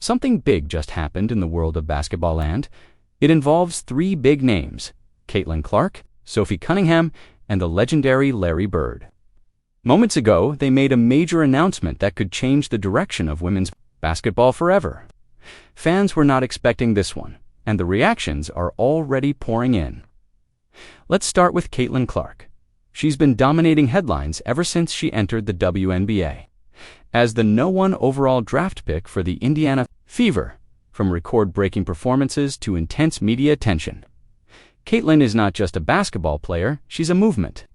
Something big just happened in the world of basketball land. It involves three big names: Caitlin Clark, Sophie Cunningham, and the legendary Larry Bird. Moments ago, they made a major announcement that could change the direction of women's basketball forever. Fans were not expecting this one, and the reactions are already pouring in. Let's start with Caitlin Clark. She's been dominating headlines ever since she entered the WNBA. As the #1 overall draft pick for the Indiana Fever, from record-breaking performances to intense media attention. Caitlin is not just a basketball player, she's a movement.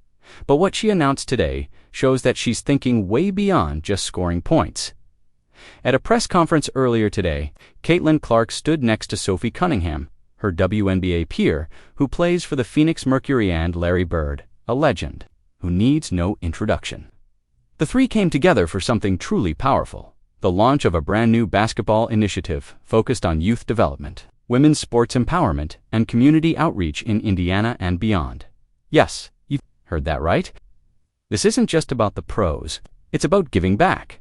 But what she announced today shows that she's thinking way beyond just scoring points. At a press conference earlier today, Caitlin Clark stood next to Sophie Cunningham, her WNBA peer, who plays for the Phoenix Mercury, and Larry Bird, a legend, who needs no introduction. The three came together for something truly powerful: the launch of a brand new basketball initiative focused on youth development, women's sports empowerment, and community outreach in Indiana and beyond. Yes, you've heard that right. This isn't just about the pros, it's about giving back.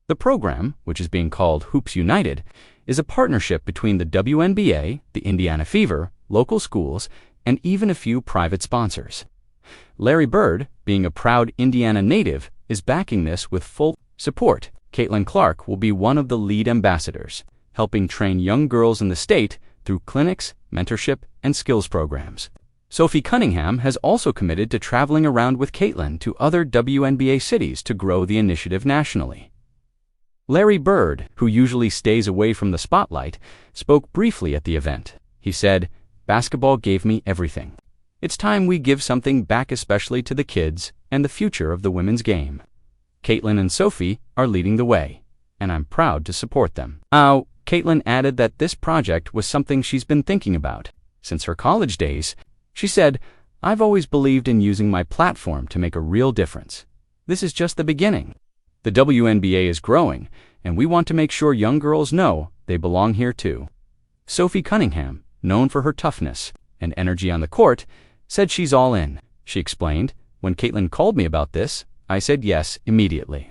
The program, which is being called Hoops United, is a partnership between the WNBA, the Indiana Fever, local schools, and even a few private sponsors. Larry Bird, being a proud Indiana native, is backing this with full support. Caitlin Clark will be one of the lead ambassadors, helping train young girls in the state through clinics, mentorship, and skills programs. Sophie Cunningham has also committed to traveling around with Caitlin to other WNBA cities to grow the initiative nationally. Larry Bird, who usually stays away from the spotlight, spoke briefly at the event. He said, "Basketball gave me everything. It's time we give something back, especially to the kids and the future of the women's game. Caitlin and Sophie are leading the way, and I'm proud to support them." Caitlin added that this project was something she's been thinking about since her college days. She said, "I've always believed in using my platform to make a real difference. This is just the beginning. The WNBA is growing, and we want to make sure young girls know they belong here too." Sophie Cunningham, known for her toughness and energy on the court, said she's all in. She explained, "When Caitlin called me about this, I said yes immediately.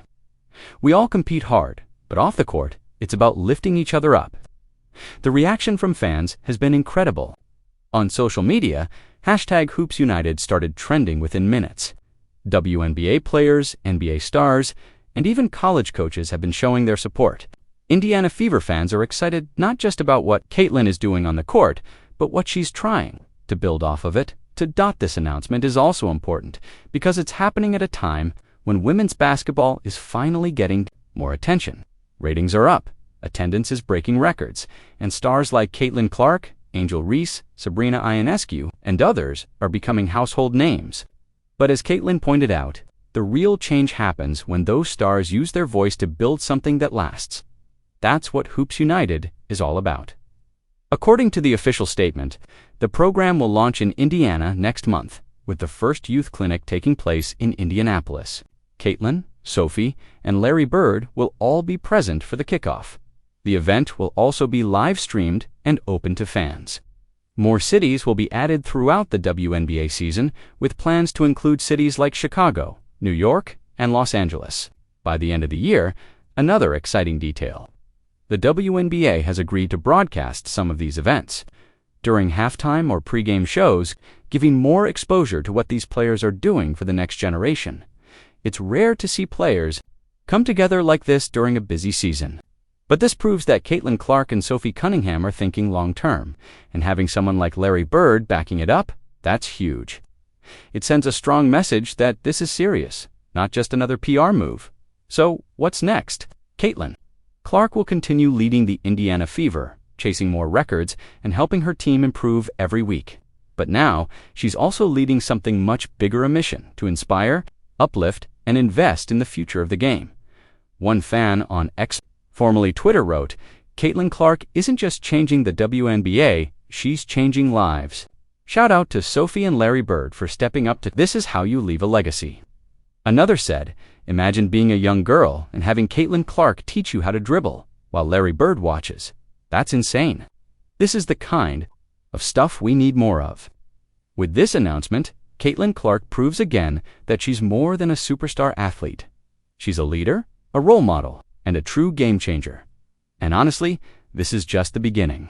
We all compete hard, but off the court, it's about lifting each other up." The reaction from fans has been incredible. On social media, #HoopsUnited started trending within minutes. WNBA players, NBA stars, and even college coaches have been showing their support. Indiana Fever fans are excited not just about what Caitlin is doing on the court, but what she's trying to build off of it. This announcement is also important because it's happening at a time when women's basketball is finally getting more attention. Ratings are up, attendance is breaking records, and stars like Caitlin Clark, Angel Reese, Sabrina Ionescu, and others are becoming household names. But as Caitlin pointed out, the real change happens when those stars use their voice to build something that lasts. That's what Hoops United is all about. According to the official statement, the program will launch in Indiana next month, with the first youth clinic taking place in Indianapolis. Caitlin, Sophie, and Larry Bird will all be present for the kickoff. The event will also be live-streamed and open to fans. More cities will be added throughout the WNBA season, with plans to include cities like Chicago, New York, and Los Angeles. By the end of the year, another exciting detail: the WNBA has agreed to broadcast some of these events during halftime or pregame shows, giving more exposure to what these players are doing for the next generation. It's rare to see players come together like this during a busy season. But this proves that Caitlin Clark and Sophie Cunningham are thinking long-term, and having someone like Larry Bird backing it up, that's huge. It sends a strong message that this is serious, not just another PR move. So, what's next? Caitlin Clark will continue leading the Indiana Fever, chasing more records and helping her team improve every week. But now, she's also leading something much bigger: a mission to inspire, uplift, and invest in the future of the game. One fan on X, formerly Twitter, wrote, "Caitlin Clark isn't just changing the WNBA, she's changing lives." Shout out to Sophie and Larry Bird for stepping up to "This is how you leave a legacy." Another said, "Imagine being a young girl and having Caitlin Clark teach you how to dribble while Larry Bird watches. That's insane. This is the kind of stuff we need more of." With this announcement, Caitlin Clark proves again that she's more than a superstar athlete. She's a leader, a role model, and a true game changer. And honestly, this is just the beginning.